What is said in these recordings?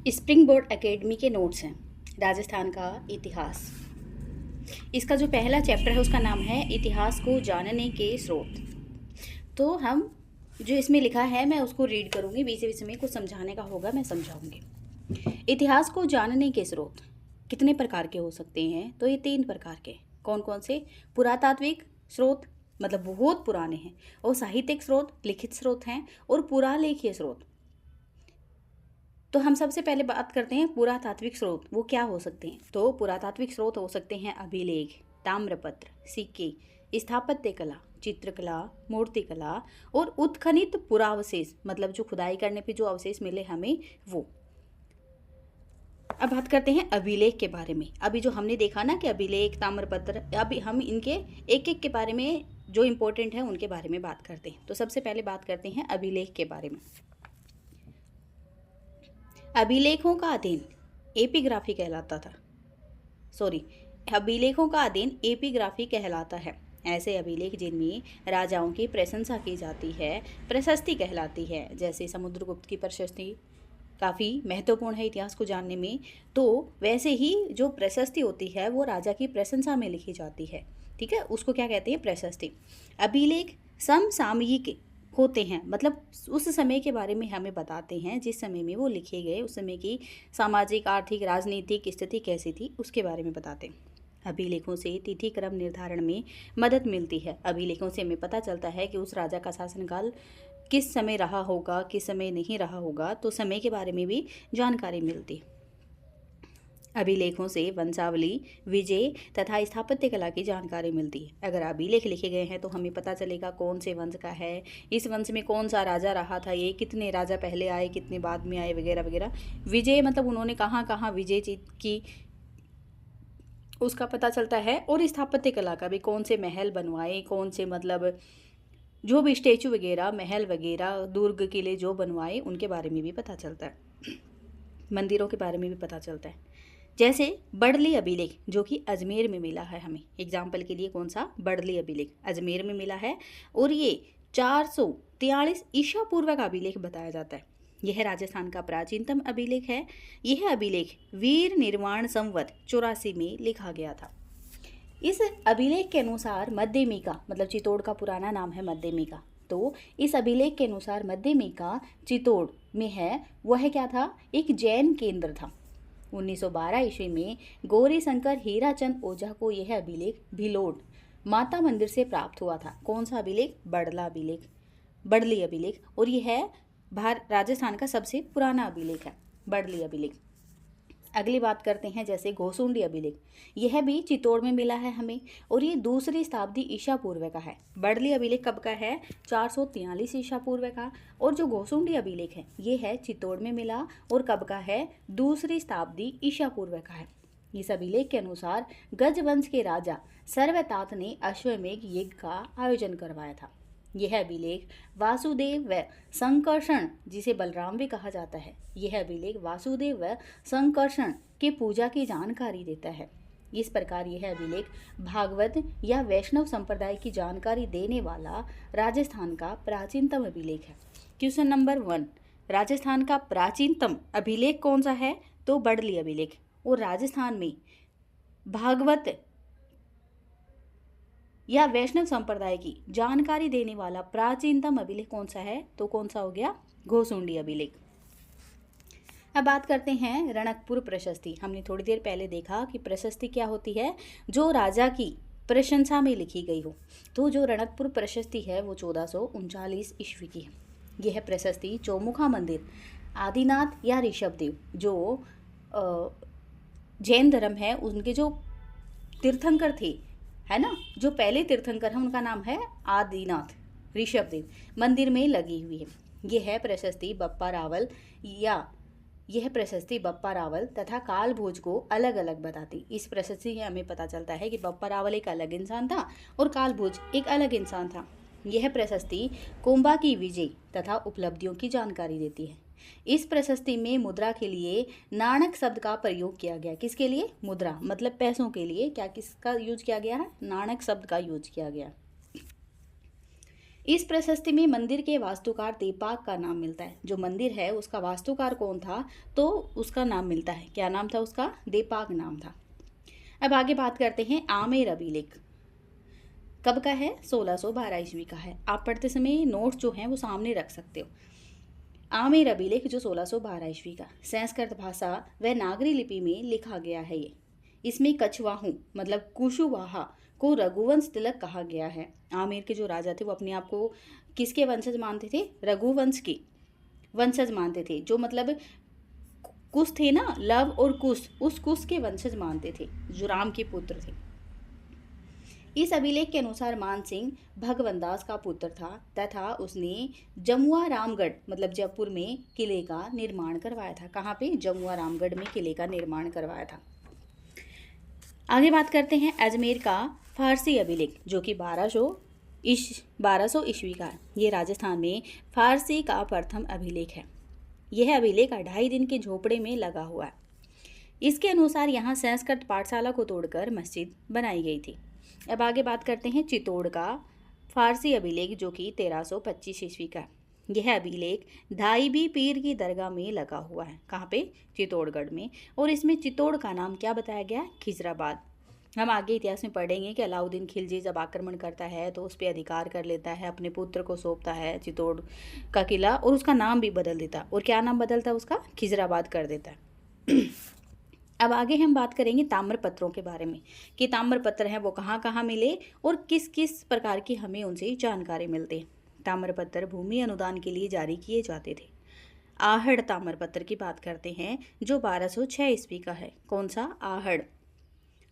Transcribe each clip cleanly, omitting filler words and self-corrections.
Spring board academy के notes हैं। राजस्थान का इतिहास। इसका जो पहला चैप्टर है उसका नाम है इतिहास को जानने के स्रोत। तो हम जो इसमें लिखा है मैं उसको रीड करूँगी, बीच बीच में कुछ समझाने का होगा, मैं समझाऊंगी। इतिहास को जानने के स्रोत कितने प्रकार के हो सकते हैं? तो ये 3 प्रकार के। कौन कौन से? पुरातात्विक स्रोत, मतलब बहुत पुराने हैं, और साहित्यिक स्रोत, लिखित स्रोत हैं, और पुरालेखीय स्रोत। तो हम सबसे पहले बात करते हैं पुरातात्विक स्रोत। वो क्या हो सकते हैं? तो पुरातात्विक स्रोत हो सकते हैं अभिलेख, ताम्रपत्र, सिक्के, स्थापत्य कला, चित्रकला, मूर्तिकला और उत्खनित पुरावशेष, मतलब जो खुदाई करने पे जो अवशेष मिले हमें वो। अब बात करते हैं अभिलेख के बारे में। अभी जो हमने देखा ना कि अभिलेख, ताम्रपत्र, अभी हम इनके एक एक के बारे में जो इम्पोर्टेंट है उनके बारे में बात करते हैं। तो सबसे पहले बात करते हैं अभिलेख के बारे में। अभिलेखों का अध्ययन एपिग्राफी कहलाता था। अभिलेखों का अध्ययन एपिग्राफी कहलाता है। ऐसे अभिलेख जिनमें राजाओं की प्रशंसा की जाती है प्रशस्ति कहलाती है। जैसे समुद्रगुप्त की प्रशस्ति काफ़ी महत्वपूर्ण है इतिहास को जानने में। तो वैसे ही जो प्रशस्ति होती है वो राजा की प्रशंसा में लिखी जाती है। ठीक है, उसको क्या कहते हैं? प्रशस्ति। अभिलेख समसामयिक होते हैं, मतलब उस समय के बारे में हमें बताते हैं जिस समय में वो लिखे गए, उस समय की सामाजिक, आर्थिक, राजनीतिक स्थिति कैसी थी उसके बारे में बताते हैं। अभिलेखों से तिथि क्रम निर्धारण में मदद मिलती है। अभिलेखों से हमें पता चलता है कि उस राजा का शासनकाल किस समय रहा होगा, किस समय नहीं रहा होगा, तो समय के बारे में भी जानकारी मिलती है। अभिलेखों से वंशावली, विजय तथा स्थापत्य कला की जानकारी मिलती है। अगर अभिलेख लिखे गए हैं तो हमें पता चलेगा कौन से वंश का है, इस वंश में कौन सा राजा रहा था, ये कितने राजा पहले आए, कितने बाद में आए, वगैरह वगैरह। विजय मतलब उन्होंने कहाँ कहाँ विजय की, उसका पता चलता है। और स्थापत्य कला का भी, कौन से महल बनवाए, कौन से, मतलब जो भी स्टेचू वगैरह, महल वगैरह, दुर्ग, किले जो बनवाए उनके बारे में भी पता चलता है। मंदिरों के बारे में भी पता चलता है। जैसे बड़ली अभिलेख जो कि अजमेर में मिला है हमें। एग्जाम्पल के लिए कौन सा? बड़ली अभिलेख अजमेर में मिला है, और ये 443 ईसा पूर्व का अभिलेख बताया जाता है। यह राजस्थान का प्राचीनतम अभिलेख है। यह अभिलेख वीर निर्वाण संवत 84 में लिखा गया था। इस अभिलेख के अनुसार मध्यमिका, मतलब चित्तौड़ का पुराना नाम है मध्यमिका, तो इस अभिलेख के अनुसार मध्यमिका चित्तौड़ में है। वह क्या था? एक जैन केंद्र था। 1912 ईस्वी में गौरी शंकर हीराचंद ओझा को यह अभिलेख भिलोट माता मंदिर से प्राप्त हुआ था। कौन सा अभिलेख? बड़ली अभिलेख। और यह है राजस्थान का सबसे पुराना अभिलेख है, बड़ली अभिलेख। अगली बात करते हैं जैसे घोसुंडी अभिलेख। यह भी चित्तौड़ में मिला है हमें, और ये 2री शताब्दी ईसा पूर्व का है। बड़ली अभिलेख कब का है? 443 ईसा पूर्व का। और जो घोसुंडी अभिलेख है ये है चित्तौड़ में मिला, और कब का है? 2री शताब्दी ईसा पूर्व का है। इस अभिलेख के अनुसार गजवंश के राजा सर्वतात ने अश्वमेघ यज्ञ का आयोजन करवाया था। यह अभिलेख वासुदेव व संकर्षण, जिसे बलराम भी कहा जाता है, यह अभिलेख वासुदेव व संकर्षण के पूजा की जानकारी देता है। इस प्रकार यह अभिलेख भागवत या वैष्णव संप्रदाय की जानकारी देने वाला राजस्थान का प्राचीनतम अभिलेख है। क्वेश्चन नंबर 1, राजस्थान का प्राचीनतम अभिलेख कौन सा है? तो बड़ली अभिलेख। और राजस्थान में भागवत या वैष्णव संप्रदाय की जानकारी देने वाला प्राचीनतम अभिलेख कौन सा है? तो कौन सा हो गया? घोसुंडी अभिलेख। अब बात करते हैं रणकपुर प्रशस्ति। हमने थोड़ी देर पहले देखा कि प्रशस्ति क्या होती है? जो राजा की प्रशंसा में लिखी गई हो। तो जो रणकपुर प्रशस्ति है वो 1439 ईस्वी की है। यह प्रशस्ति चौमुखा मंदिर, आदिनाथ या ऋषभदेव, जो जैन धर्म है उनके जो तीर्थंकर थे, है ना, जो पहले तीर्थंकर हैं, उनका नाम है आदिनाथ ऋषभदेव, मंदिर में लगी हुई है। यह प्रशस्ति बप्पा रावल तथा काल भोज को अलग अलग बताती। इस प्रशस्ति से हमें पता चलता है कि बप्पा रावल एक अलग इंसान था और काल भोज एक अलग इंसान था। यह प्रशस्ति कुंभा की विजय तथा उपलब्धियों की जानकारी देती है। इस प्रशस्ति में मुद्रा के लिए नाणक शब्द का प्रयोग किया गया। किसके लिए? मुद्रा, मतलब पैसों के लिए क्या किसका यूज किया गया है? नाणक शब्द का यूज किया गया। इस प्रशस्ति में मंदिर के वास्तुकार देपाक का नाम मिलता है। जो मंदिर है उसका वास्तुकार कौन था, तो उसका नाम मिलता है। क्या नाम था उसका? देपाक नाम था। अब आगे बात करते हैं आमेर अभिलेख कब का है? 1612 ईस्वी का है। आप पढ़ते समय नोट्स जो हैं वो सामने रख सकते हो। आमेर अभिलेख जो 1612 ईस्वी का, संस्कृत भाषा व नागरी लिपि में लिखा गया है। ये इसमें कछवाहू मतलब कुशवाहा को रघुवंश तिलक कहा गया है। आमेर के जो राजा थे वो अपने आप को किसके वंशज मानते थे? रघुवंश के वंशज मानते थे। जो मतलब कुश थे ना, लव और कुश, उस कुश के वंशज मानते थे, जो राम के पुत्र थे। इस अभिलेख के अनुसार मान सिंह भगवनदास का पुत्र था तथा उसने जमुआ रामगढ़ मतलब जयपुर में किले का निर्माण करवाया था। कहाँ पे? जमुआ रामगढ़ में किले का निर्माण करवाया था। आगे बात करते हैं अजमेर का फारसी अभिलेख जो कि 1200 ईस्वी का है। ये राजस्थान में फारसी का प्रथम अभिलेख है। यह अभिलेख 2.5 दिन के झोपड़े में लगा हुआ है। इसके अनुसार यहाँ संस्कृत पाठशाला को तोड़कर मस्जिद बनाई गई थी। अब आगे बात करते हैं चित्तौड़ का फारसी अभिलेख जो कि 1325 ईस्वी का है। यह अभिलेख धाईबी पीर की दरगाह में लगा हुआ है। कहाँ पे? चित्तौड़गढ़ में। और इसमें चित्तौड़ का नाम क्या बताया गया? खिजराबाद। हम आगे इतिहास में पढ़ेंगे कि अलाउद्दीन खिलजी जब आक्रमण करता है तो उस पर अधिकार कर लेता है, अपने पुत्र को सौंपता है चित्तौड़ का किला, और उसका नाम भी बदल देता। और क्या नाम बदलता है उसका? खिजराबाद कर देता है। अब आगे हम बात करेंगे ताम्रपत्रों के बारे में कि ताम्रपत्र हैं वो कहाँ कहाँ मिले और किस किस प्रकार की हमें उनसे जानकारी मिलती है। ताम्रपत्र भूमि अनुदान के लिए जारी किए जाते थे। आहड़ ताम्रपत्र की बात करते हैं जो 1206 ईस्वी का है। कौन सा? आहड़,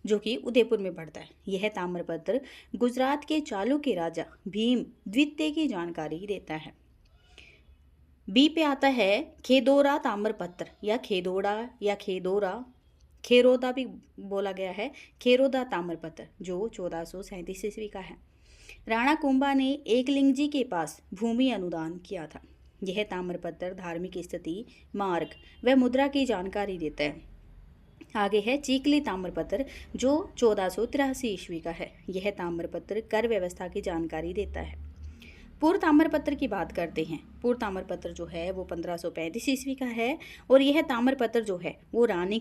जो कि उदयपुर में पड़ता है। यह ताम्रपत्र गुजरात के चालुक्य राजा भीम द्वितीय की जानकारी देता है। बी पे आता है खेदोरा ताम्रपत्र या खेदोड़ा या खेदोरा, खेरोदा भी बोला गया है। खेरोदा ताम्रपत्र जो 1437 ईस्वी का है। राणा कुंभा ने एकलिंग जी के पास भूमि अनुदान किया था। यह ताम्रपत्र धार्मिक स्थिति, मार्ग व मुद्रा की जानकारी देता है। आगे है चीकली ताम्रपत्र जो 1483 ईस्वी का है। यह ताम्रपत्र कर व्यवस्था की जानकारी देता है। पूर्व ताम्रपत्र की बात करते हैं। पूर्व ताम्रपत्र जो है वो 1535 ईस्वी का है और यह ताम्रपत्र जो है वो रानी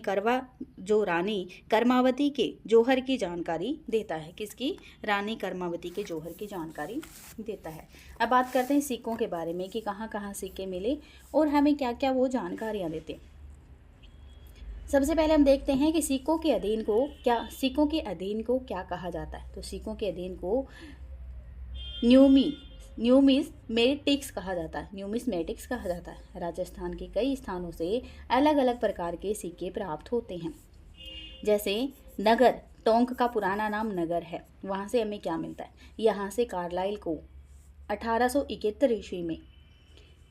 कर्मावती के जौहर की जानकारी देता है। किसकी? रानी कर्मावती के जौहर की जानकारी देता है। अब बात करते हैं सिक्कों के बारे में कि कहाँ कहाँ सिक्के मिले और हमें क्या क्या वो जानकारियाँ देते हैं। सबसे पहले हम देखते हैं कि सिक्कों के अधीन को क्या कहा जाता है। तो सिक्कों के अधीन को न्यूमिस्मेटिक्स कहा जाता है। न्यूमिस्मेटिक्स कहा जाता है। राजस्थान के कई स्थानों से अलग अलग प्रकार के सिक्के प्राप्त होते हैं। जैसे नगर, टोंक का पुराना नाम नगर है, वहाँ से हमें क्या मिलता है? यहाँ से कार्लाइल को 1871 ईस्वी में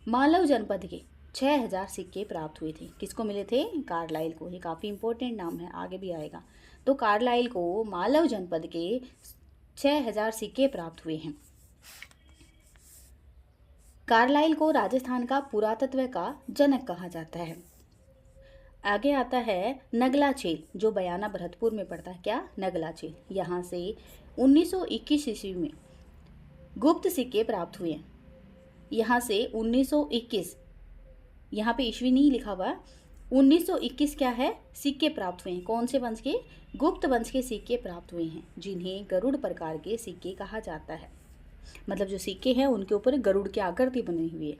मालव जनपद के 6000 सिक्के प्राप्त हुए थे। किसको मिले थे? कार्लाइल को। ये काफ़ी इंपॉर्टेंट नाम है, आगे भी आएगा। तो कार्लाइल को मालव जनपद के 6000 सिक्के प्राप्त हुए हैं। कार्लाइल को राजस्थान का पुरातत्व का जनक कहा जाता है। आगे आता है नगला झील जो बयाना भरतपुर में पड़ता है। क्या? नगला झील। यहाँ से 1921 ईस्वी में गुप्त सिक्के प्राप्त हुए हैं। यहाँ से 1921, यहाँ पे ईस्वी नहीं लिखा हुआ, 1921 क्या है? सिक्के प्राप्त हुए हैं। कौन से वंश के? गुप्त वंश के सिक्के प्राप्त हुए हैं, जिन्हें गरुड़ प्रकार के सिक्के कहा जाता है। मतलब जो सिक्के हैं उनके ऊपर गरुड़ की आकृति बनी हुई है।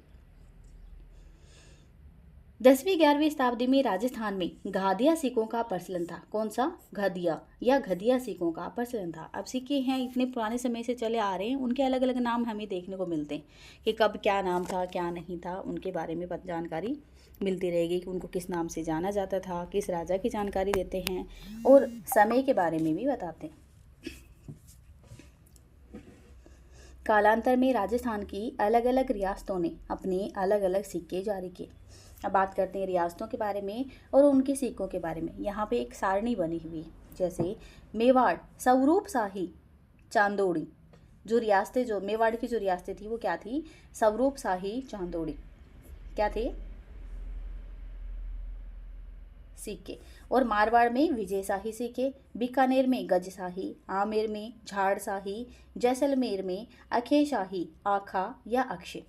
10वीं 11वीं शताब्दी में राजस्थान में घादिया सिक्कों का प्रचलन था। कौन सा? घादिया या घदिया सिक्कों का प्रचलन था। अब सिक्के हैं इतने पुराने समय से चले आ रहे हैं, उनके अलग अलग नाम हमें देखने को मिलते हैं कि कब क्या नाम था क्या नहीं था, उनके बारे में जानकारी मिलती रहेगी कि उनको किस नाम से जाना जाता था, किस राजा की जानकारी देते हैं और समय के बारे में भी बताते हैं। कालांतर में राजस्थान की अलग अलग रियासतों ने अपने अलग अलग सिक्के जारी किए। अब बात करते हैं रियासतों के बारे में और उनके सिक्कों के बारे में। यहाँ पे एक सारणी बनी हुई है। जैसे मेवाड़, स्वरूप शाही, चांदोड़ी। जो मेवाड़ की जो रियासतें थी वो क्या थी? स्वरूप शाही, चांदोड़ी। क्या थे? सिक्के। और मारवाड़ में विजयशाही सिक्के, बीकानेर में गजशाही, आमेर में झाड़शाही, जैसलमेर में अखेशाही आखा या अक्षय,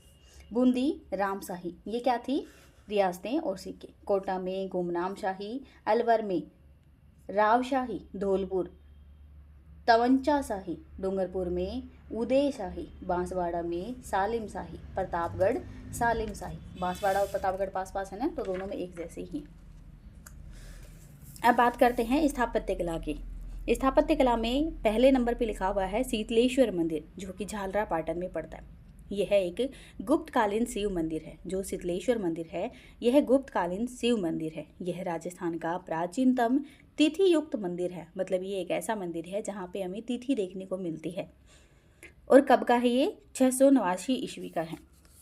बूंदी रामशाही। ये क्या थी? रियासतें और सिक्के। कोटा में गुमनाम शाही, अलवर में रावशाही, धौलपुर तवंचा शाही, डूंगरपुर में उदय शाही, बांसवाड़ा में सालिम शाही, प्रतापगढ़ सालिम शाही। बांसवाड़ा और प्रतापगढ़ पास पास है ना, तो दोनों में एक जैसे ही। अब बात करते हैं स्थापत्य कला की। स्थापत्य कला में पहले नंबर पे लिखा हुआ है शीतलेश्वर मंदिर, जो कि झालरा पाटन में पड़ता है। यह एक गुप्तकालीन शिव मंदिर है। जो शीतलेश्वर मंदिर है यह गुप्तकालीन शिव मंदिर है। यह राजस्थान का प्राचीनतम तिथि युक्त मंदिर है। मतलब ये एक ऐसा मंदिर है जहाँ पे हमें तिथि देखने को मिलती है। और कब का है ये? 689 ईस्वी का है।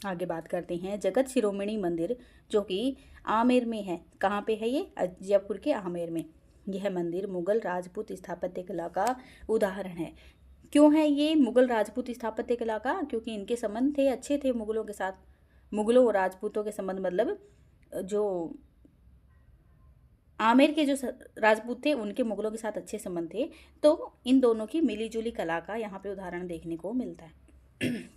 आगे बात करते हैं जगत शिरोमणि मंदिर, जो कि आमेर में है। कहाँ पे है ये? जयपुर के आमेर में। यह मंदिर मुगल राजपूत स्थापत्य कला का उदाहरण है। क्यों है ये मुगल राजपूत स्थापत्य कला का? क्योंकि इनके संबंध थे, अच्छे थे मुगलों के साथ। मुगलों और राजपूतों के संबंध, मतलब जो आमेर के जो राजपूत थे उनके मुगलों के साथ अच्छे संबंध थे। तो इन दोनों की मिलीजुली कला का यहाँ पे उदाहरण देखने को मिलता है।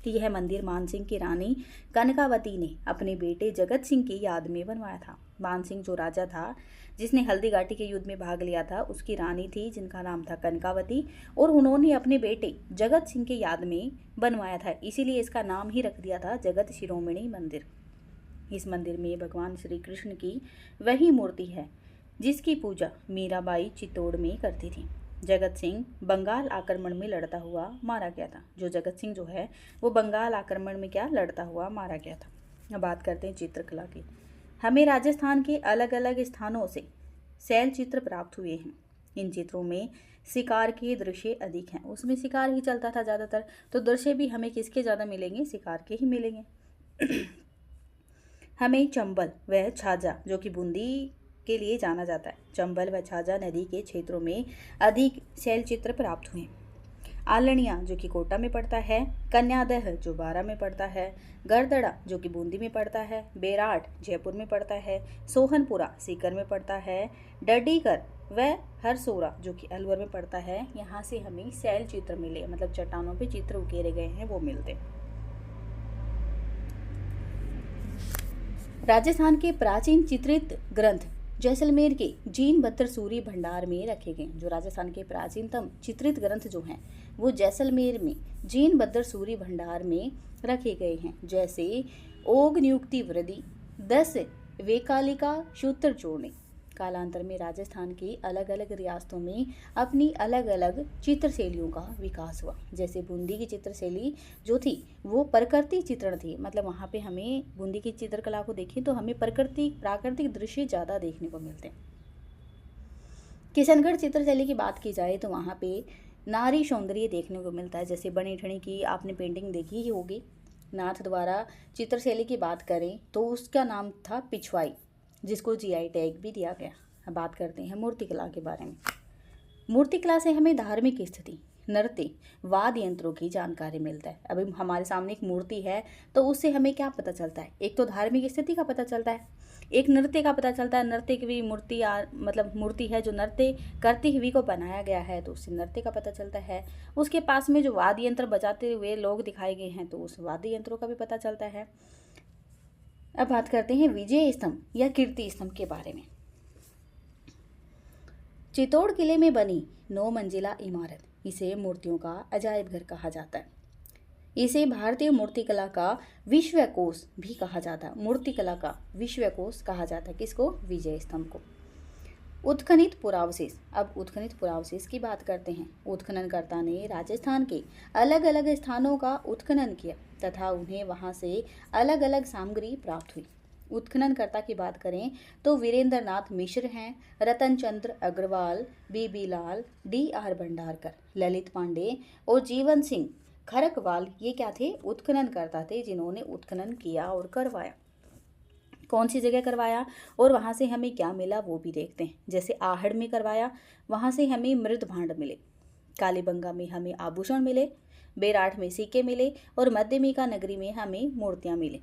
कि यह मंदिर मानसिंह की रानी कनकावती ने अपने बेटे जगत सिंह की याद में बनवाया था। मानसिंह जो राजा था जिसने हल्दी घाटी के युद्ध में भाग लिया था, उसकी रानी थी जिनका नाम था कनकावती, और उन्होंने अपने बेटे जगत सिंह की याद में बनवाया था। इसीलिए इसका नाम ही रख दिया था जगत शिरोमणि मंदिर। इस मंदिर में भगवान श्री कृष्ण की वही मूर्ति है जिसकी पूजा मीराबाई चित्तौड़ में करती थी। जगत सिंह बंगाल आक्रमण में लड़ता हुआ मारा गया था। जो जगत सिंह जो है वो बंगाल आक्रमण में क्या लड़ता हुआ मारा गया था। अब बात करते हैं चित्रकला की। हमें राजस्थान के अलग अलग स्थानों से शैल चित्र प्राप्त हुए हैं। इन चित्रों में शिकार के दृश्य अधिक हैं। उसमें शिकार ही चलता था ज़्यादातर, तो दृश्य भी हमें किसके ज़्यादा मिलेंगे? शिकार के ही मिलेंगे। हमें चंबल व छाजा, जो कि बूंदी के लिए जाना जाता है, चंबल व छाजा नदी के क्षेत्रों में अधिक शैल चित्र प्राप्त हुए। आलनिया, जो कि कोटा में पड़ता है, कन्यादह, जो बारा में पड़ता है, गरदड़ा, जो कि बूंदी में पड़ता है, बेराट जयपुर में पड़ता है, सोहनपुरा सीकर में पड़ता है, डडीकर व हरसोरा, जो कि अलवर में पड़ता है। यहाँ से हमें शैल चित्र मिले, मतलब चट्टानों पे चित्र उकेरे गए हैं, वो मिलते। राजस्थान के प्राचीन चित्रित ग्रंथ जैसलमेर के जीन बत्तर सूरी भंडार में रखे गए। जो राजस्थान के प्राचीनतम चित्रित ग्रंथ जो हैं वो जैसलमेर में जीन बत्तर सूरी भंडार में रखे गए हैं। जैसे ओग नियुक्ति वृद्धि, 10 वेकालिका सूत्र जोड़ने। कालांतर में राजस्थान की अलग अलग रियासतों में अपनी अलग अलग चित्र शैलियों का विकास हुआ। जैसे बूंदी की चित्रशैली जो थी वो प्रकृति चित्रण थी। मतलब वहाँ पे हमें बूंदी की चित्रकला को देखें तो हमें प्राकृतिक दृश्य ज़्यादा देखने को मिलते हैं। किशनगढ़ चित्रशैली की बात की जाए तो वहाँ पे नारी सौंदर्य देखने को मिलता है। जैसे बनी ठनी की आपने पेंटिंग देखी ही होगी। नाथ द्वारा चित्रशैली की बात करें तो उसका नाम था पिछवाई, जिसको जीआई टैग भी दिया गया। अब बात करते हैं मूर्तिकला के बारे में। मूर्तिकला से हमें धार्मिक स्थिति, नृत्य, वाद्य यंत्रों की जानकारी मिलता है। अभी हमारे सामने एक मूर्ति है तो उससे हमें क्या पता चलता है? एक तो धार्मिक स्थिति का पता चलता है, एक नृत्य का पता चलता है। नृत्य की भी मूर्ति मतलब मूर्ति है जो नृत्य करती हुई को बनाया गया है, तो उससे नृत्य का पता चलता है। उसके पास में जो वाद्य यंत्र बजाते हुए लोग दिखाए गए हैं तो उस वाद्य यंत्रों का भी पता चलता है। अब बात करते हैं विजय स्तंभ या कीर्ति स्तंभ के बारे में। चित्तौड़ किले में बनी 9 मंजिला इमारत, इसे मूर्तियों का अजायब घर कहा जाता है। इसे भारतीय मूर्तिकला का विश्वकोश भी कहा जाता है। मूर्तिकला का विश्वकोश कहा जाता है किसको? विजय स्तंभ को। उत्खनित पुरावशेष। अब उत्खनित पुरावशेष की बात करते हैं। उत्खननकर्ता ने राजस्थान के अलग अलग स्थानों का उत्खनन किया तथा उन्हें वहां से अलग अलग सामग्री प्राप्त हुई। उत्खननकर्ता की बात करें तो वीरेंद्र नाथ मिश्र हैं, रतन चंद्र अग्रवाल, बीबी लाल, DR भंडारकर, ललित पांडे और जीवन सिंह खरकवाल, ये क्या थे? उत्खननकर्ता थे जिन्होंने उत्खनन किया और करवाया। कौन सी जगह करवाया और वहाँ से हमें क्या मिला वो भी देखते हैं। जैसे आहड़ में करवाया, वहाँ से हमें मृत भांड मिले। कालीबंगा में हमें आभूषण मिले, बेराठ में सिक्के मिले और मध्यमिका नगरी में हमें मूर्तियाँ मिले।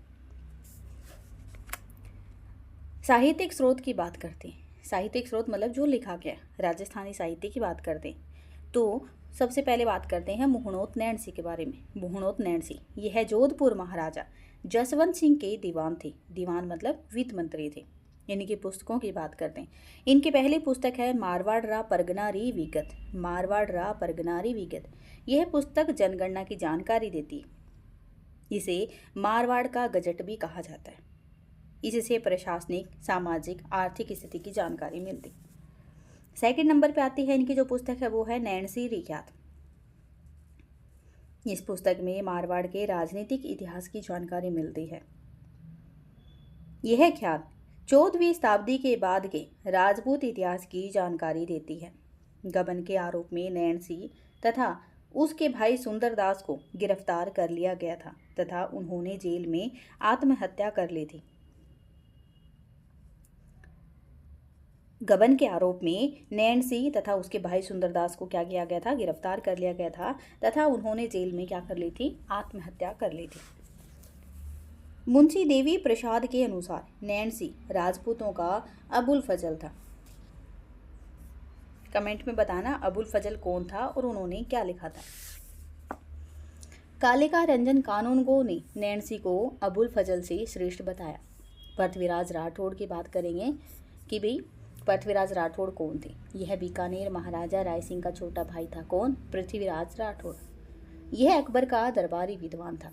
साहित्यिक स्रोत की बात करते हैं। साहित्यिक स्रोत मतलब जो लिखा गया, राजस्थानी साहित्य की बात करते हैं तो सबसे पहले बात करते हैं मुहणोत नैणसी के बारे में। मुहणोत नैणसी यह जोधपुर महाराजा जसवंत सिंह के दीवान थे। दीवान मतलब वित्त मंत्री थे। इनकी पुस्तकों की बात करते हैं। इनकी पहली पुस्तक है मारवाड़ रा परगनारी विगत। मारवाड़ रा परगनारी विगत यह पुस्तक जनगणना की जानकारी देती है। इसे मारवाड़ का गजट भी कहा जाता है। इससे प्रशासनिक, सामाजिक, आर्थिक स्थिति की जानकारी मिलती। सेकंड नंबर पे आती है इनकी जो पुस्तक है वो है नैणसी रिख्यात। इस पुस्तक में मारवाड़ के राजनीतिक इतिहास की जानकारी मिलती है। यह ख्यात 14वीं शताब्दी के बाद के राजपूत इतिहास की जानकारी देती है। गबन के आरोप में नैणसी तथा उसके भाई सुंदरदास को गिरफ्तार कर लिया गया था तथा उन्होंने जेल में आत्महत्या कर ली थी। गबन के आरोप में नैणसी तथा उसके भाई सुंदरदास को क्या किया गया था, गिरफ्तार कर लिया गया था तथा उन्होंने जेल में क्या कर ली थी, आत्महत्या कर ली थी। मुंशी देवी प्रसाद के अनुसार नैणसी राजपूतों का अबुल फजल था। कमेंट में बताना अबुल फजल कौन था और उन्होंने क्या लिखा था। कालिका रंजन कानूनगो ने नैणसी को अबुल फजल से श्रेष्ठ बताया। पृथ्वीराज राठौड़ की बात करेंगे कि भाई पृथ्वीराज राठौड़ कौन थे। यह बीकानेर महाराजा राय सिंह का छोटा भाई था। कौन? पृथ्वीराज राठौड़। यह अकबर का दरबारी विद्वान था।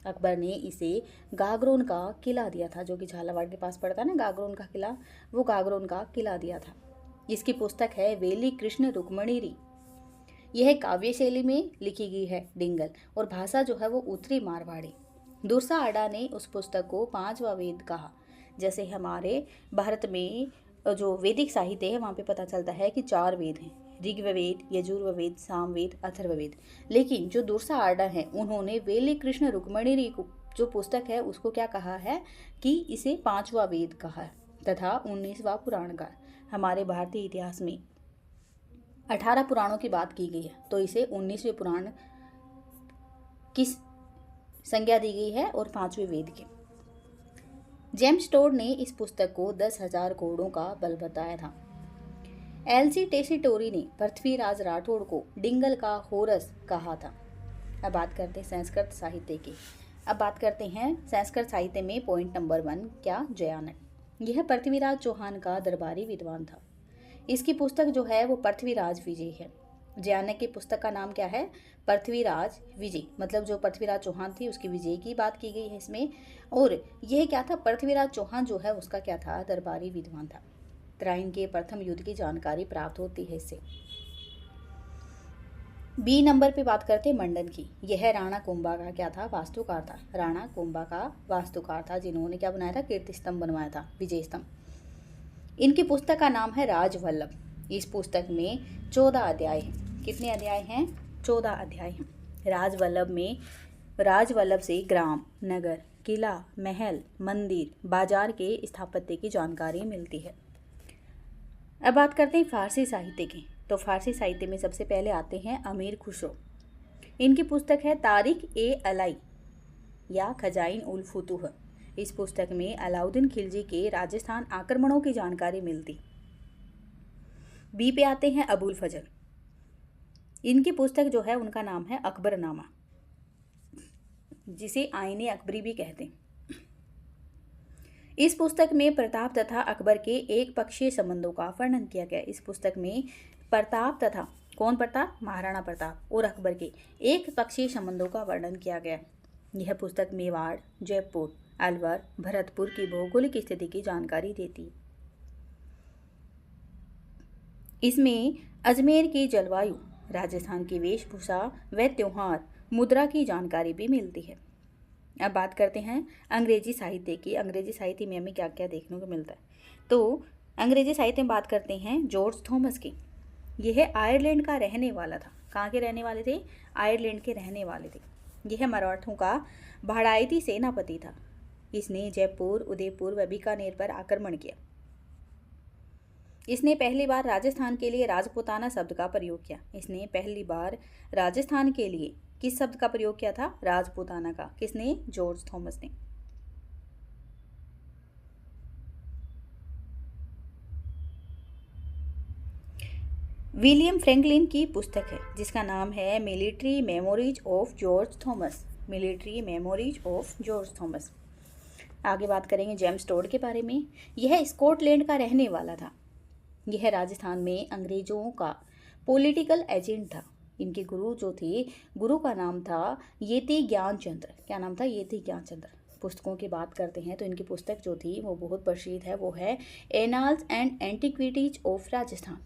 अकबर ने इसे गागरोन का किला दिया था, जो कि झालावाड़ के पास पड़ता है ना, गागरोन का किला, वो गागरोन का किला दिया था। इसकी पुस्तक है वेली कृष्ण रुक्मणीरी। यह काव्य शैली में लिखी गई है, डिंगल, और भाषा जो है वो उत्तरी मारवाड़ी। दुर्सा आडा ने उस पुस्तक को 5वां वेद कहा। जैसे हमारे भारत में जो वैदिक साहित्य है वहाँ पे पता चलता है कि 4 वेद हैं, ऋग्वेद, यजुर्वेद, सामवेद, अथर्ववेद। लेकिन जो दुर्सा आडा है उन्होंने वेली कृष्ण रुक्मणी जो पुस्तक है उसको क्या कहा है कि इसे 5वां वेद कहा है तथा 19वां पुराण का। हमारे भारतीय इतिहास में 18 पुराणों की बात की गई है तो इसे 19वें पुराण की संज्ञा दी गई है और 5वें वेद की। जेम्स टोड ने इस पुस्तक को 10,000 कोड़ों का बल बताया था। एलसी टेसीटोरी ने पृथ्वीराज राठौड़ को डिंगल का होरस कहा था। अब बात करते हैं संस्कृत साहित्य की। अब बात करते हैं संस्कृत साहित्य में पॉइंट नंबर 1 क्या, जयानक। यह पृथ्वीराज चौहान का दरबारी विद्वान था। इसकी पुस्तक जो है वो पृथ्वीराज विजय है। जयानक की पुस्तक का नाम क्या है, पृथ्वीराज विजय, मतलब जो पृथ्वीराज चौहान थी उसकी विजय की बात की गई है इसमें। और यह क्या था, पृथ्वीराज चौहान जो है उसका क्या था, दरबारी विद्वान था। त्राइन के प्रथम युद्ध की जानकारी प्राप्त होती है इससे। बी नंबर पे बात करते हैं मंडन की। यह राणा कुंभा का क्या था, वास्तुकार था। राणा कुंभा का वास्तुकार था जिन्होंने क्या बनाया था, कीर्ति स्तंभ बनवाया था, विजय स्तंभ। इनकी पुस्तक का नाम है राजवल्लभ। इस पुस्तक में 14 अध्याय हैं। कितने अध्याय हैं, 14 अध्याय हैं। राजवल्लभ से ग्राम, नगर, किला, महल, मंदिर, बाजार के स्थापत्य की जानकारी मिलती है। अब बात करते हैं फारसी साहित्य की। तो फारसी साहित्य में सबसे पहले आते हैं अमीर खुसरो। इनकी पुस्तक है तारिक ए अलाई या खजाइन उल फुतूह। इस पुस्तक में अलाउद्दीन खिलजी के राजस्थान आक्रमणों की जानकारी मिलती। बी पे आते हैं अबुल फजल। इनकी पुस्तक जो है उनका नाम है अकबरनामा, जिसे आईने अकबरी भी कहते हैं। इस पुस्तक में प्रताप तथा अकबर के एक पक्षीय संबंधों का वर्णन किया गया। इस पुस्तक में प्रताप तथा, कौन प्रताप, महाराणा प्रताप, और अकबर के एक पक्षीय संबंधों का वर्णन किया गया। यह पुस्तक मेवाड़, जयपुर, अलवर, भरतपुर की भौगोलिक स्थिति की जानकारी देती है। इसमें अजमेर की जलवायु, राजस्थान की वेशभूषा व त्योहार, मुद्रा की जानकारी भी मिलती है। अब बात करते हैं अंग्रेजी साहित्य की। अंग्रेजी साहित्य में हमें क्या क्या देखने को मिलता है। तो अंग्रेजी साहित्य में बात करते हैं जॉर्ज थॉमस की। यह आयरलैंड का रहने वाला था। कहाँ के रहने वाले थे, आयरलैंड के रहने वाले थे। यह मराठों का भाड़ाइती सेनापति था। इसने जयपुर, उदयपुर व बीकानेर पर आक्रमण किया। इसने पहली बार राजस्थान के लिए राजपूताना शब्द का प्रयोग किया। इसने पहली बार राजस्थान के लिए किस शब्द का प्रयोग किया था, राजपूताना का। किसने, जॉर्ज थॉमस ने। विलियम फ्रैंकलिन की पुस्तक है जिसका नाम है military memories of George Thomas. Military memories of George Thomas. आगे बात करेंगे जेम्स टोड के बारे में। यह स्कॉटलैंड का रहने वाला था। यह राजस्थान में अंग्रेजों का पॉलिटिकल एजेंट था। इनके गुरु जो थे, गुरु का नाम था येती ज्ञानचंद्र। क्या नाम था? येती ज्ञानचंद्र। पुस्तकों की बात करते हैं तो इनकी पुस्तक जो थी वो बहुत प्रसिद्ध है, वो है annals and antiquities of Rajasthan.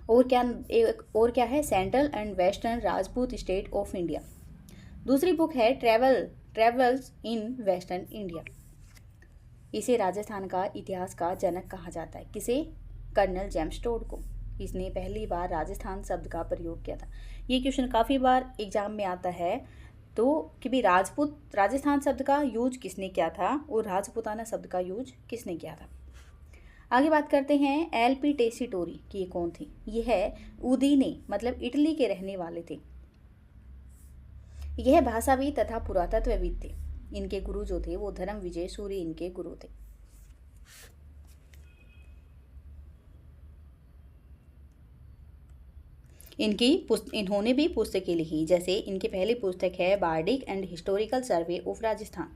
और क्या है? Central and western Rajput state of India. दूसरी बुक है ट्रेवल्स इन वेस्टर्न इंडिया। इसे राजस्थान का इतिहास का जनक कहा जाता है। किसे? कर्नल जेम्स टोड को। इसने पहली बार राजस्थान शब्द का प्रयोग किया था। ये क्वेश्चन काफ़ी बार एग्जाम में आता है, तो कि भी राजस्थान शब्द का यूज किसने किया था और राजपूताना शब्द का यूज किसने किया था। आगे बात करते हैं एल.पी. टेसीटोरी की। ये कौन थी? ये है उदीने, मतलब इटली के रहने वाले थे। यह भाषाविद तथा पुरातत्वविद थे। इनके गुरु जो थे वो धर्म विजय सूर्य इनके गुरु थे। इन्होंने भी पुस्तकें लिखी, जैसे इनकी पहली पुस्तक है bardic and historical survey of Rajasthan.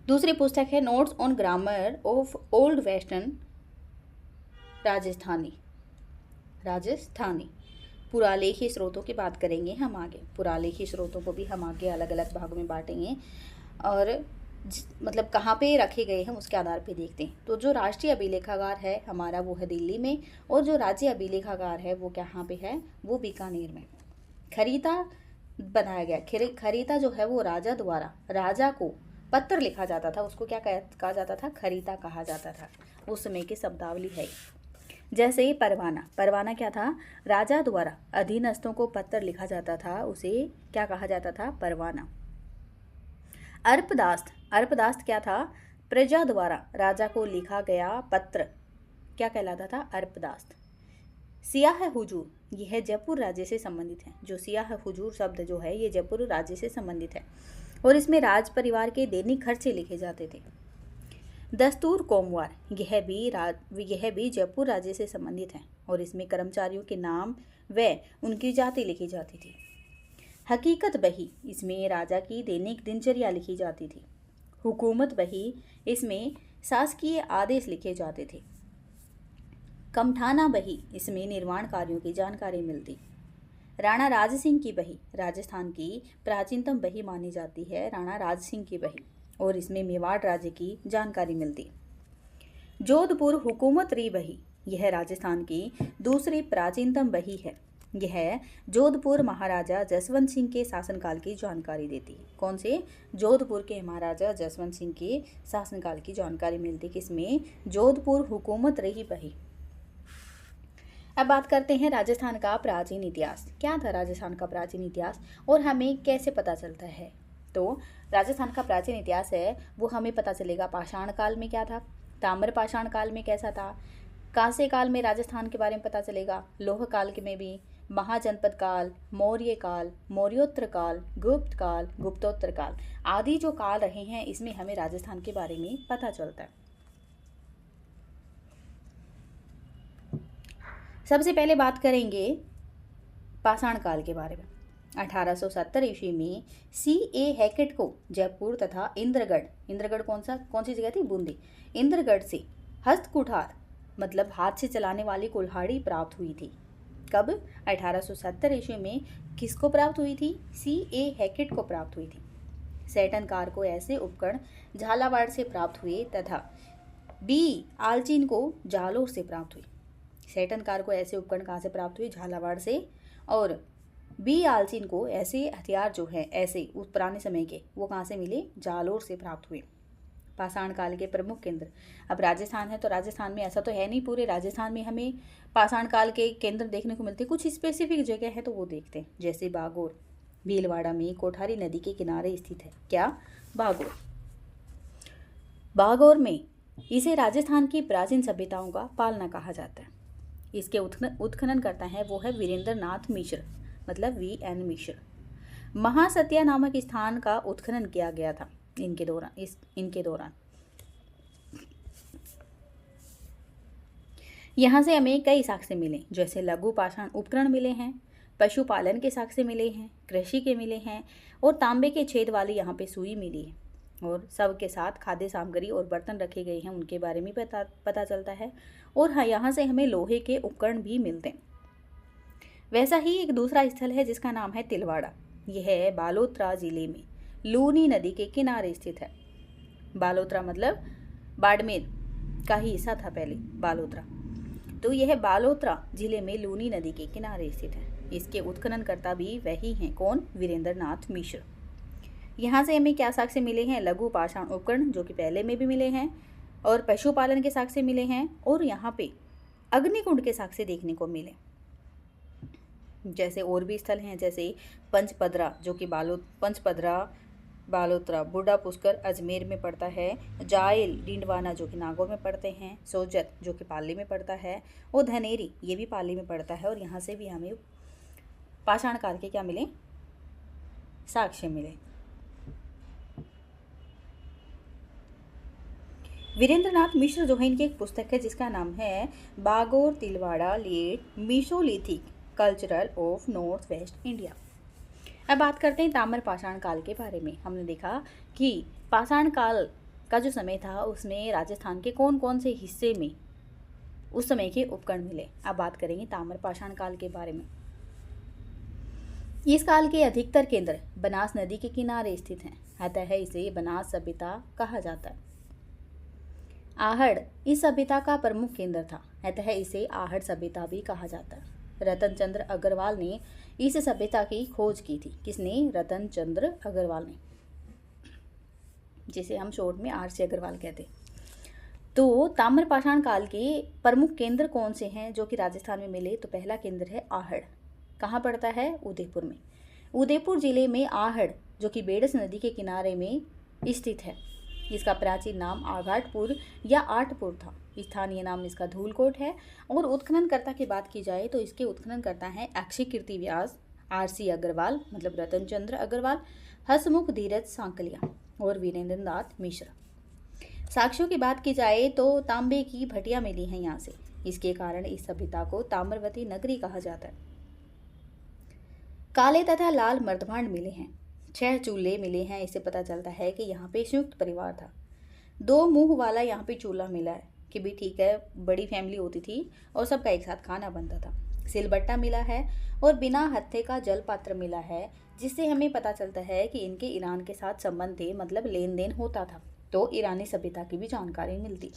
दूसरी पुस्तक है notes on grammar of old western Rajasthani. पुरालेखी स्रोतों की बात करेंगे हम आगे। पुरालेखी स्रोतों को भी हम आगे अलग अलग भागों में बांटेंगे और मतलब कहाँ पे रखे गए हैं उसके आधार पे देखते हैं। तो जो राष्ट्रीय अभिलेखागार है हमारा वो है दिल्ली में, और जो राज्य अभिलेखागार है वो कहाँ पे है? वो बीकानेर में। खरीता बनाया गया। खरीता जो है वो राजा द्वारा राजा को पत्र लिखा जाता था, उसको क्या कहा जाता था? खरीता कहा जाता था। उस समय की शब्दावली है। जैसे परवाना क्या था? राजा द्वारा अधीनस्थों को पत्र लिखा जाता था, उसे क्या कहा जाता था? परवाना। अर्पदास्त क्या था? प्रजा द्वारा राजा को लिखा गया पत्र क्या कहलाता था? अर्पदास्त। सियाह हुजूर, यह जयपुर राज्य से संबंधित है। जो सियाह हुजूर शब्द जो है ये जयपुर राज्य से संबंधित है और इसमें राज परिवार के दैनिक खर्चे लिखे जाते थे। दस्तूर कोमवार, यह भी जयपुर राज्य से संबंधित है और इसमें कर्मचारियों के नाम व उनकी जाति लिखी जाती थी। हकीकत बही, इसमें राजा की दैनिक दिनचर्या लिखी जाती थी। हुकूमत बही, इसमें शासकीय आदेश लिखे जाते थे। कमठाना बही, इसमें निर्माण कार्यों की जानकारी मिलती। राणा राज सिंह की बही, राजस्थान की प्राचीनतम बही मानी जाती है राणा राज सिंह की बही, और इसमें मेवाड़ राज्य की जानकारी मिलती। जोधपुर हुकूमत री बही, यह राजस्थान की दूसरी प्राचीनतम बही है। यह जोधपुर महाराजा जसवंत सिंह के शासनकाल की जानकारी देती है। कौन से? जोधपुर के महाराजा जसवंत सिंह के शासनकाल की जानकारी मिलती। किसमें? जोधपुर हुकूमत रही बही। अब बात करते हैं राजस्थान का प्राचीन इतिहास। क्या था राजस्थान का प्राचीन इतिहास और हमें कैसे पता चलता है? तो राजस्थान का प्राचीन इतिहास है वो हमें पता चलेगा पाषाण काल में क्या था, ताम्र पाषाण काल में कैसा था, कांस्य काल में राजस्थान के बारे में पता चलेगा, लौह काल के में भी, महाजनपद काल, मौर्य काल, मौर्योत्तर काल, गुप्त काल, गुप्तोत्तर काल आदि जो काल रहे हैं इसमें हमें राजस्थान के बारे में पता चलता है। सबसे पहले बात करेंगे पाषाण काल के बारे में। 1870 ईस्वी में C.A. हैकेट को जयपुर तथा इंद्रगढ़ कौन सी जगह थी? बूंदी। इंद्रगढ़ से हस्तकुठार मतलब हाथ से चलाने वाली कुल्हाड़ी प्राप्त हुई थी। कब? 1870 ईस्वी में। किसको प्राप्त हुई थी? C.A. हैकेट को प्राप्त हुई थी। सैटन कार को ऐसे उपकरण झालावाड़ से प्राप्त हुए तथा B. आलचीन को जालोर से प्राप्त हुई। सैटन कार को ऐसे उपकरण कहाँ से प्राप्त हुए? झालावाड़ से। और B. आलचीन को ऐसे हथियार जो हैं ऐसे उस पुराने समय के वो कहाँ से मिले? जालोर से प्राप्त हुए। पाषाण काल के प्रमुख केंद्र। अब राजस्थान है तो राजस्थान में ऐसा तो है नहीं, पूरे राजस्थान में हमें पाषाण काल के केंद्र देखने को मिलते। कुछ स्पेसिफिक जगह है तो वो देखते हैं, जैसे बागोर भीलवाड़ा में कोठारी नदी के किनारे स्थित है। क्या? बागोर में इसे राजस्थान की प्राचीन सभ्यताओं का पालना कहा जाता है। इसके उत्खनन करता है वो है वीरेंद्र नाथ मिश्र, मतलब V.N. मिश्र। महासत्या नामक स्थान का उत्खनन किया गया था इनके दौरान। यहाँ से हमें कई साक्ष्य मिले, जैसे लघु पाषाण उपकरण मिले हैं, पशुपालन के साक्ष्य मिले हैं, कृषि के मिले हैं और तांबे के छेद वाली यहाँ पे सुई मिली है। और सब के साथ खाद्य सामग्री और बर्तन रखे गए हैं, उनके बारे में पता चलता है। और हाँ, यहाँ से हमें लोहे के उपकरण भी मिलते हैं। वैसा ही एक दूसरा स्थल है जिसका नाम है तिलवाड़ा। यह है बालोतरा जिले में लूनी नदी के किनारे स्थित है। बालोतरा मतलब बाड़मेर का ही हिस्सा था पहले बालोतरा। तो यह बालोतरा जिले में लूनी नदी के किनारे स्थित है। इसके उत्खननकर्ता भी वही हैं, कौन? वीरेंद्र नाथ मिश्र। यहाँ से हमें क्या साक्ष्य मिले हैं? लघु पाषाण उपकरण, जो कि पहले में भी मिले हैं, और पशुपालन के साक्ष्य मिले हैं, और यहाँ पे अग्निकुंड के साक्ष्य देखने को मिले। जैसे और भी स्थल हैं, जैसे पंचपदरा, जो कि पंचपदरा बालोतरा बूढ़ा पुष्कर अजमेर में पड़ता है, जायल डिंडवाना जो कि नागौर में पड़ते हैं, सोजत जो कि पाली में पड़ता है, और धनेरी ये भी पाली में पड़ता है। और यहाँ से भी हमें पाषाण काल के क्या मिले? साक्ष्य मिले। वीरेंद्र नाथ मिश्र जो है, इनकी एक पुस्तक है जिसका नाम है Bagor Tilwara late Mesolithic cultural of north west India. अब बात करते हैं ताम्र पाषाण काल के बारे में। हमने देखा कि पाषाण काल का जो समय था उसमें राजस्थान के कौन कौन से हिस्से में उस समय के उपकरण मिले। अब बात करेंगे ताम्र पाषाण काल के बारे में। इस काल के अधिकतर केंद्र बनास नदी के किनारे स्थित हैं, अतः इसे बनास सभ्यता कहा जाता है। आहड़ इस सभ्यता का प्रमुख केंद्र था, अतः इसे आहड़ सभ्यता भी कहा जाता है। रतन चंद्र अग्रवाल ने इस सभ्यता की खोज की थी। किसने? रतन चंद्र अग्रवाल ने, जिसे हम शॉर्ट में आर सी अग्रवाल कहते हैं। तो ताम्र पाषाण काल के प्रमुख केंद्र कौन से हैं जो कि राजस्थान में मिले? तो पहला केंद्र है आहड़। कहाँ पड़ता है? उदयपुर में। उदयपुर जिले में आहड़ जो कि बेडस नदी के किनारे में स्थित है। इसका प्राचीन नाम आघाटपुर या आठपुर था। स्थानीय नाम इसका धूलकोट है। और उत्खननकर्ता की बात की जाए तो इसके उत्खननकर्ता हैं अक्षय कीर्ति व्यास, आर.सी. अग्रवाल मतलब रतन चंद्र अग्रवाल, हसमुख धीरज सांकलिया और वीरेंद्र नाथ मिश्र। साक्ष्यों की बात की जाए तो तांबे की भटियां मिली हैं यहाँ से। इसके कारण इस सभ्यता को ताम्रवती नगरी कहा जाता है। काले तथा लाल मर्दभांड मिले हैं। 6 चूल्हे मिले हैं। इससे पता चलता है कि यहाँ पे संयुक्त परिवार था। 2 मुंह वाला यहाँ पे चूल्हा मिला है कि भी ठीक है, बड़ी फैमिली होती थी और सबका एक साथ खाना बनता था। सिलबट्टा मिला है और बिना हत्थे का जल पात्र मिला है, जिससे हमें पता चलता है कि इनके ईरान के साथ संबंध थे, मतलब लेन देन होता था। तो ईरानी सभ्यता की भी जानकारी मिलती।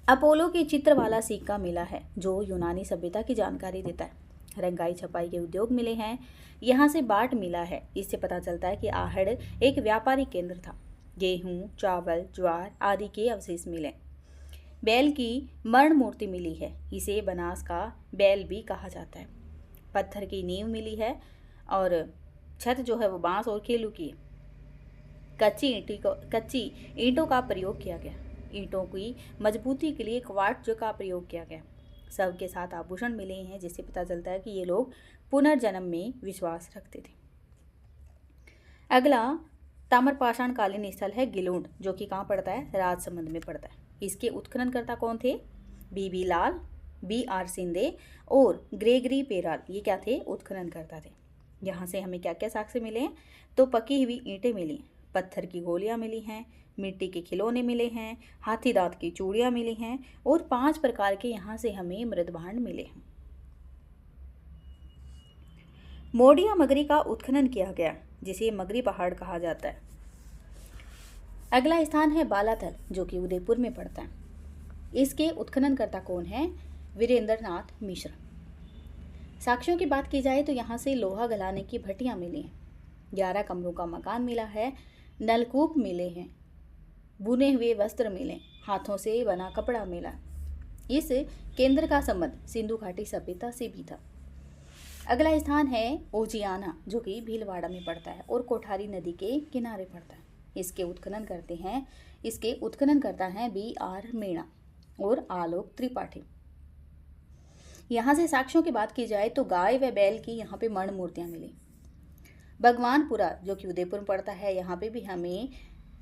अपोलो के चित्र वाला सिक्का मिला है जो यूनानी सभ्यता की जानकारी देता है। रंगाई छपाई के उद्योग मिले हैं। यहाँ से बाट मिला है। इससे पता चलता है कि आहड़ एक व्यापारिक केंद्र था। गेहूं, चावल, ज्वार आदि के अवशेष मिले। बैल की मरण मूर्ति मिली है। इसे बनास का बैल भी कहा जाता है। पत्थर की नींव मिली है और छत जो है वो बांस और केलू की है। कच्ची ईंटों का प्रयोग किया गया। ईंटों की मजबूती के लिए क्वार्ट्ज का प्रयोग किया गया। सबके साथ आभूषण मिले हैं, जिससे पता चलता है कि ये लोग पुनर्जन्म में विश्वास रखते थे। अगला ताम्रपाषाण कालीन स्थल है गिलोंड, जो कि कहाँ पड़ता है? राजसमंद में पड़ता है। इसके उत्खननकर्ता कौन थे? बीबी लाल, B.R. शिंदे और ग्रेगरी पेराल। ये क्या थे? उत्खननकर्ता थे। यहाँ से हमें क्या क्या साक्ष्य मिले हैं? तो पकी हुई ईंटें मिली, पत्थर की गोलियां मिली हैं, मिट्टी के खिलौने मिले हैं, हाथी दांत की चूड़ियां मिली हैं और 5 प्रकार के यहाँ से हमें मृदभांड मिले हैं। मोडिया मगरी का उत्खनन किया गया, जिसे मगरी पहाड़ कहा जाता है। अगला स्थान है बालाथल, जो कि उदयपुर में पड़ता है। इसके उत्खननकर्ता कौन है? वीरेंद्र नाथ मिश्र। साक्ष्यों की बात की जाए तो यहाँ से लोहा गलाने की भट्टियां मिली हैं। 11 कमरों का मकान मिला है। नलकूप मिले हैं, बुने हुए वस्त्र मिले, हाथों से बना कपड़ा मिला। इस केंद्र का संबंध सिंधु घाटी सभ्यता से भी था। अगला स्थान है ओजियाना, जो कि भीलवाड़ा में पड़ता है और कोठारी नदी के किनारे पड़ता है। इसके उत्खननकर्ता हैं B.R. मीणा और आलोक त्रिपाठी। यहाँ से साक्ष्यों की बात की जाए तो गाय व बैल की यहाँ पे मण मूर्तियाँ मिली। भगवानपुरा, जो कि उदयपुर में पड़ता है, यहाँ पे भी हमें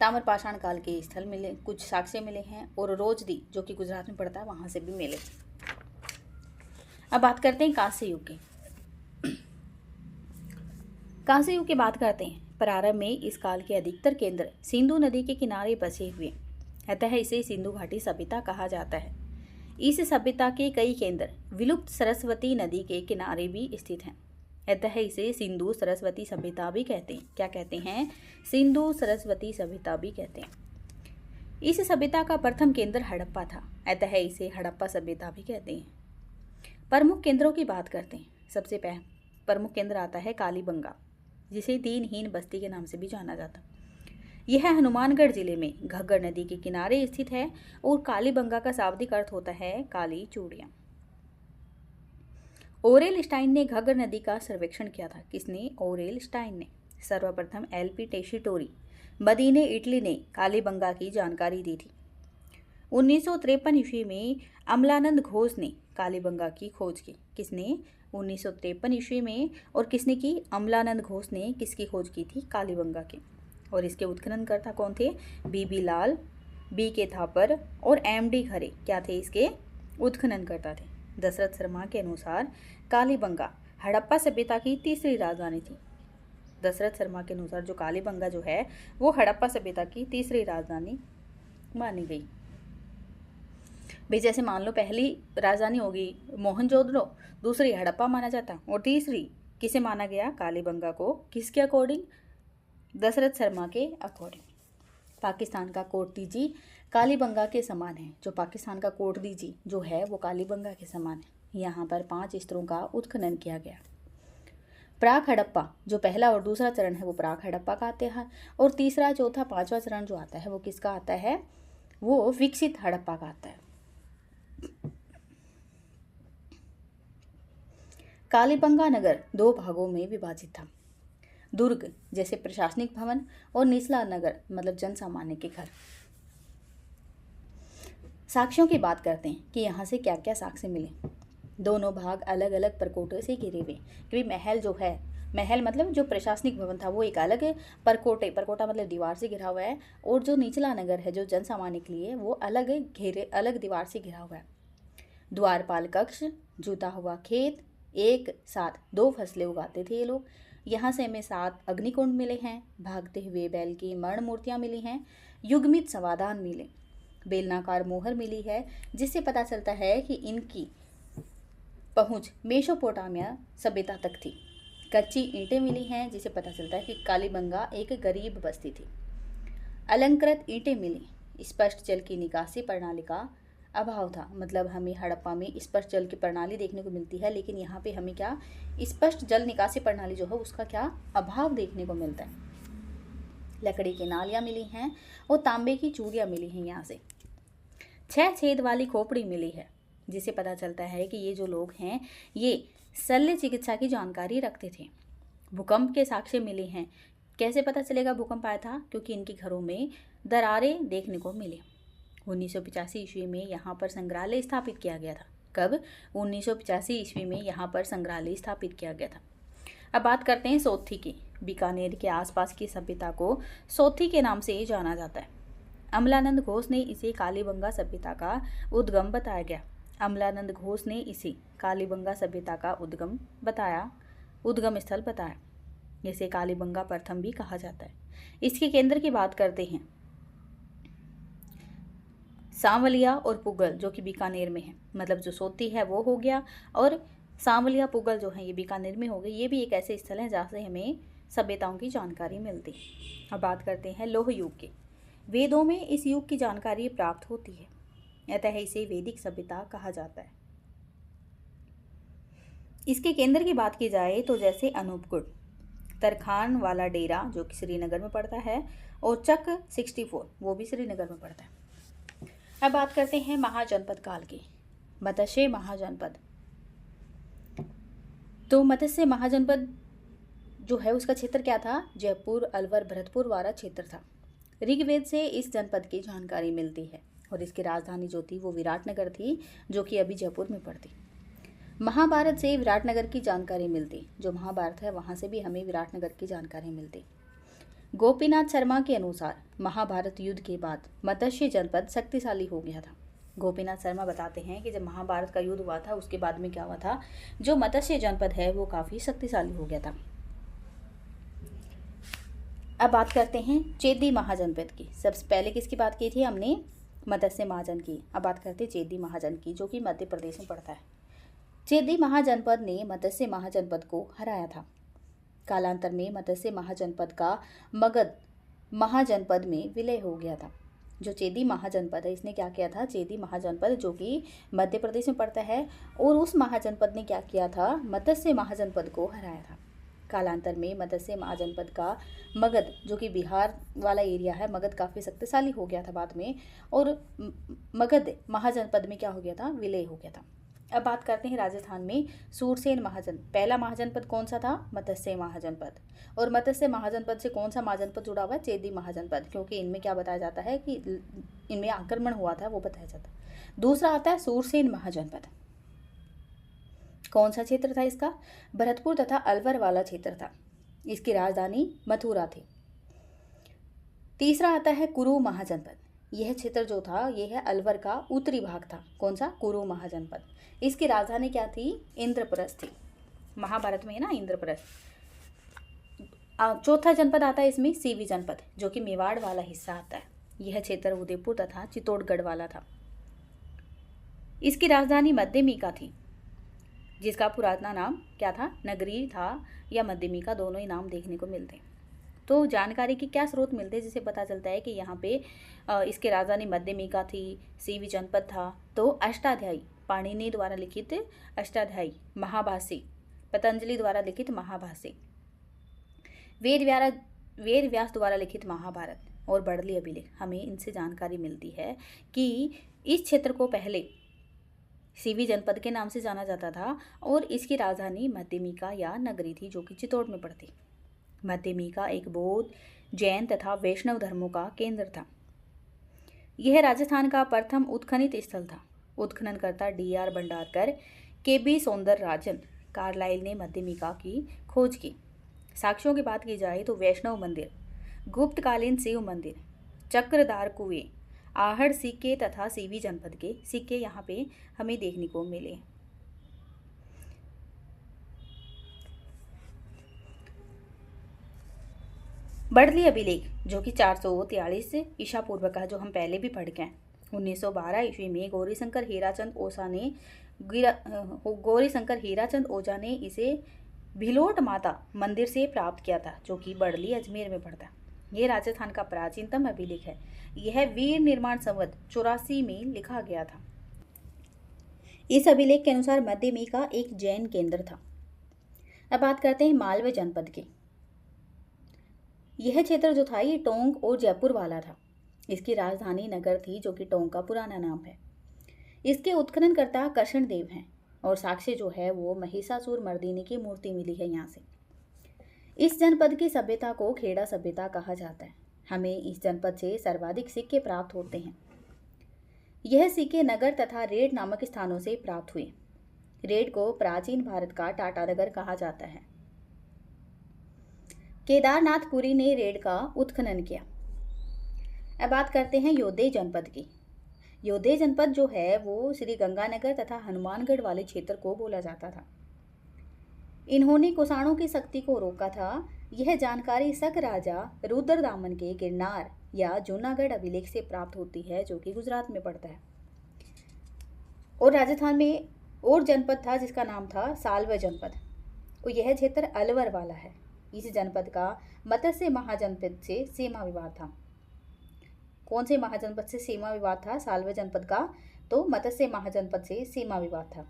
ताम्रपाषाण काल के स्थल मिले, कुछ साक्ष्य मिले हैं, और रोजदी जो कि गुजरात में पड़ता है वहाँ से भी मिले। अब बात करते हैं कांस्य युग की। कांस्य युग की बात करते हैं। प्रारंभ में इस काल के अधिकतर केंद्र सिंधु नदी के किनारे बसे हुए, अतः इसे सिंधु घाटी सभ्यता कहा जाता है। इस सभ्यता के कई केंद्र विलुप्त सरस्वती नदी के किनारे भी स्थित हैं, अतः इसे सिंधु सरस्वती सभ्यता भी कहते हैं। क्या कहते हैं? सिंधु सरस्वती सभ्यता भी कहते हैं। इस सभ्यता का प्रथम केंद्र हड़प्पा था, अतः इसे हड़प्पा सभ्यता भी कहते हैं। प्रमुख केंद्रों की बात करते हैं। सबसे प्रमुख केंद्र आता है कालीबंगा, जिसे दीनहीन बस्ती के नाम से भी जाना जाता। यह हनुमानगढ़ जिले में घग्गर नदी के किनारे स्थित है और कालीबंगा का शाब्दिक अर्थ होता है काली चूड़ियां। ओरेल स्टाइन ने घग्गर नदी का सर्वेक्षण किया था। किसने? ओरेल स्टाइन ने। सर्वप्रथम एलपी टेशीटोरी मदीने इटली ने कालीबंगा की जानकारी दी थी। 1953 ईस्वी में अमलानंद घोष ने कालीबंगा की खोज की। किसने? 1953 ईस्वी में। और किसने की? अमलानंद घोष ने किसकी खोज की थी? कालीबंगा की। और इसके उत्खननकर्ता कौन थे? बीबी लाल, बी के थापर और एमडी खरे क्या थे? इसके उत्खननकर्ता थे। दशरथ शर्मा के अनुसार कालीबंगा हड़प्पा सभ्यता की तीसरी राजधानी थी। दशरथ शर्मा के अनुसार जो कालीबंगा जो है वो हड़प्पा सभ्यता की तीसरी राजधानी मानी गई। भाई जैसे मान लो पहली राजधानी होगी मोहनजोदड़ो, दूसरी हड़प्पा माना जाता, और तीसरी किसे माना गया? कालीबंगा को। किसके अकॉर्डिंग? दशरथ शर्मा के अकॉर्डिंग। पाकिस्तान का कोटदीजी कालीबंगा के समान है। जो पाकिस्तान का कोटदीजी जो है वो कालीबंगा के समान है। यहाँ पर 5 स्तरों का उत्खनन किया गया। प्राक हड़प्पा जो पहला और दूसरा चरण है वो प्राक हड़प्पा का आते हैं, और तीसरा, चौथा, 5वां चरण जो आता है वो किसका आता है? वो विकसित हड़प्पा का आता है। कालीबंगा नगर 2 भागों में विभाजित था। दुर्ग जैसे प्रशासनिक भवन, और निचला नगर मतलब जन सामान्य के घर। साक्ष्यों की बात करते हैं कि यहाँ से क्या क्या साक्ष्य मिले। दोनों भाग अलग अलग परकोटे से घिरे हुए, क्योंकि महल जो है, महल मतलब जो प्रशासनिक भवन था वो एक अलग परकोटा मतलब दीवार से घिरा हुआ है, और जो निचला नगर है जो जन सामान्य के लिए वो अलग दीवार से घिरा हुआ है। द्वारपाल कक्ष, जुता हुआ खेत, एक साथ 2 फसलें उगाते थे ये लोग। यहाँ से हमें 7 अग्निकुंड मिले हैं। भागते हुए बैल की मर्ण मूर्तियाँ मिली हैं। युग्मित समाधान मिले। बेलनाकार मोहर मिली है, जिससे पता चलता है कि इनकी पहुँच मेसोपोटामिया सभ्यता तक थी। कच्ची ईंटें मिली हैं, जिससे पता चलता है कि कालीबंगा एक गरीब बस्ती थी। अलंकृत ईंटें मिली। स्पष्ट जल की निकासी प्रणाली का अभाव था, मतलब हमें हड़प्पा में स्पष्ट जल की प्रणाली देखने को मिलती है, लेकिन यहाँ पे हमें क्या स्पष्ट जल निकासी प्रणाली जो है उसका क्या अभाव देखने को मिलता है। लकड़ी की नालियाँ मिली हैं और तांबे की चूड़ियाँ मिली हैं। यहाँ से 6 छेद वाली खोपड़ी मिली है, जिससे पता चलता है कि ये जो लोग हैं ये शल्य चिकित्सा की जानकारी रखते थे। भूकंप के साक्ष्य मिले हैं। कैसे पता चलेगा भूकंप आया था? क्योंकि इनके घरों में दरारें देखने को मिली। 1985 ईस्वी में यहाँ पर संग्रहालय स्थापित किया गया था। कब? 1985 ईस्वी में यहाँ पर संग्रहालय स्थापित किया गया था। अब बात करते हैं सोथी की। बीकानेर के आसपास की सभ्यता को सोथी के नाम से जाना जाता है। अमलानंद घोष ने इसे कालीबंगा सभ्यता का उद्गम बताया गया। अमलानंद घोष ने इसे कालीबंगा सभ्यता का उद्गम स्थल बताया। इसे कालीबंगा प्रथम भी कहा जाता है। इसके केंद्र की बात करते हैं। सांवलिया और पुगल जो कि बीकानेर में है, मतलब जो सोती है वो हो गया, और सांवलिया पुगल जो है ये बीकानेर में हो गई। ये भी एक ऐसे स्थल है जहाँ से हमें सभ्यताओं की जानकारी मिलती है। अब बात करते हैं लौह युग की। वेदों में इस युग की जानकारी प्राप्त होती है, अतः इसे वैदिक सभ्यता कहा जाता है। इसके केंद्र की बात की जाए तो जैसे अनूपगढ़, तरखान वाला डेरा जो कि श्रीनगर में पड़ता है, और चक 64 वो भी श्रीनगर में पड़ता है। अब बात करते हैं महाजनपद काल की। मत्स्य महाजनपद। तो मत्स्य महाजनपद जो है उसका क्षेत्र क्या था? जयपुर, अलवर, भरतपुर वाला क्षेत्र था। ऋग्वेद से इस जनपद की जानकारी मिलती है, और इसकी राजधानी जो थी वो विराटनगर थी, जो कि अभी जयपुर में पड़ती। महाभारत से विराटनगर की जानकारी मिलती। जो महाभारत है वहाँ से भी हमें विराटनगर की जानकारी मिलती। गोपीनाथ शर्मा के अनुसार महाभारत युद्ध के बाद मत्स्य जनपद शक्तिशाली हो गया था। गोपीनाथ शर्मा बताते हैं कि जब महाभारत का युद्ध हुआ था उसके बाद में क्या हुआ था, जो मत्स्य जनपद है वो काफ़ी शक्तिशाली हो गया था। अब बात करते हैं चेदी महाजनपद की। सबसे पहले किसकी बात की थी हमने, मत्स्य महाजन की। अब बात करते हैं चेदी महाजन की, जो कि मध्य प्रदेश में पड़ता है। चेदी महाजनपद ने मत्स्य महाजनपद को हराया था। कालांतर में मत्स्य महाजनपद का मगध महाजनपद में विलय हो गया था। जो चेदी महाजनपद है इसने क्या किया था, चेदी महाजनपद जो कि मध्य प्रदेश में पड़ता है, और उस महाजनपद ने क्या किया था, मत्स्य महाजनपद को हराया था। कालांतर में मत्स्य महाजनपद का मगध, जो कि बिहार वाला एरिया है, मगध काफ़ी शक्तिशाली हो गया था बाद में, और मगध महाजनपद में क्या हो गया था, विलय हो गया था। अब बात करते हैं राजस्थान में सूरसेन महाजन। पहला महाजनपद कौन सा था, मत्स्य महाजनपद। और मत्स्य महाजनपद से कौन सा महाजनपद जुड़ा हुआ है, चेदी महाजनपद, क्योंकि इनमें क्या बताया जाता है कि इनमें आक्रमण हुआ था वो बताया जाता है। दूसरा आता है सूरसेन महाजनपद। कौन सा क्षेत्र था इसका, भरतपुर तथा अलवर वाला क्षेत्र था। इसकी राजधानी मथुरा थी। तीसरा आता है कुरु महाजनपद। यह क्षेत्र जो था यह है अलवर का उत्तरी भाग था। कौन सा, कुरु महाजनपद। इसकी राजधानी क्या थी, इंद्रप्रस्थ थी। महाभारत में है ना इंद्रप्रस्थ। चौथा जनपद आता है इसमें सीवी जनपद, जो कि मेवाड़ वाला हिस्सा आता है। यह क्षेत्र उदयपुर तथा चित्तौड़गढ़ वाला था। इसकी राजधानी मध्यमिका थी, जिसका पुराना नाम क्या था, नगरी था या मध्यमिका, दोनों ही नाम देखने को मिलते हैं। तो जानकारी की क्या स्रोत मिलते हैं जिससे पता चलता है कि यहाँ पे इसके राजधानी मध्यमिका थी, सीवी जनपद था। तो अष्टाध्यायी, पाणिनि द्वारा लिखित अष्टाध्यायी, महाभाष्य, पतंजलि द्वारा लिखित महाभाष्य, वेद व्यास द्वारा लिखित महाभारत और बड़ली अभिलेख, हमें इनसे जानकारी मिलती है कि इस क्षेत्र को पहले सीवी जनपद के नाम से जाना जाता था और इसकी राजधानी मध्यमिका या नगरी थी, जो कि चित्तौड़ में पड़ती। मध्यमिका एक बौद्ध, जैन तथा वैष्णव धर्मों का केंद्र था। यह राजस्थान का प्रथम उत्खनित स्थल था। उत्खननकर्ता DR Bhandarkar, KB Soundararajan, Carlyle ने मध्यमिका की खोज की। साक्ष्यों की बात की जाए तो वैष्णव मंदिर, गुप्तकालीन शिव मंदिर, चक्रधार कुएं, आहड़ सिक्के तथा सीवी जनपद के सिक्के यहाँ पे हमें देखने को मिले। बड़ली अभिलेख, जो कि 443 ईसा पूर्व का, जो हम पहले भी पढ़ के हैं। 1912 ईस्वी में गौरीशंकर हीराचंद ओझा ने इसे भिलोट माता मंदिर से प्राप्त किया था, जो कि बड़ली अजमेर में पड़ता है। यह राजस्थान का प्राचीनतम अभिलेख है। यह वीर निर्माण संवत 84 में लिखा गया था। इस अभिलेख के अनुसार मध्यमिका एक जैन केंद्र था। अब बात करते हैं मालवा जनपद की। यह क्षेत्र जो था ये टोंक और जयपुर वाला था। इसकी राजधानी नगर थी, जो कि टोंक का पुराना नाम है। इसके उत्खननकर्ता कृष्ण देव हैं और साक्ष्य जो है वो महिषासुर मर्दिनी की मूर्ति मिली है यहाँ से। इस जनपद की सभ्यता को खेड़ा सभ्यता कहा जाता है। हमें इस जनपद से सर्वाधिक सिक्के प्राप्त होते हैं। यह सिक्के नगर तथा रेड नामक स्थानों से प्राप्त हुए। रेड को प्राचीन भारत का टाटानगर कहा जाता है। केदारनाथपुरी ने रेड का उत्खनन किया। अब बात करते हैं योधे जनपद की। योधे जनपद जो है वो श्री गंगानगर तथा हनुमानगढ़ वाले क्षेत्र को बोला जाता था। इन्होंने कुषाणों की शक्ति को रोका था। यह जानकारी शक राजा रुद्रदामन के गिरनार या जूनागढ़ अभिलेख से प्राप्त होती है, जो कि गुजरात में पड़ता है। और राजस्थान में और जनपद था जिसका नाम था सालवा जनपद, और यह क्षेत्र अलवर वाला है। इस जनपद का मत्स्य महाजनपद से सीमा विवाद था। कौन से महाजनपद से सीमा विवाद था, सालवा जनपद का, तो मत्स्य महाजनपद से सीमा विवाद था।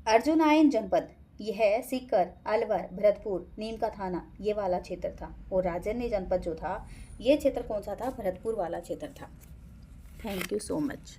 अर्जुनायन जनपद, यह सीकर, अलवर, भरतपुर, नीम का थाना ये वाला क्षेत्र था। और राजन्य जनपद जो था ये क्षेत्र कौन सा था, भरतपुर वाला क्षेत्र था। Thank you so much.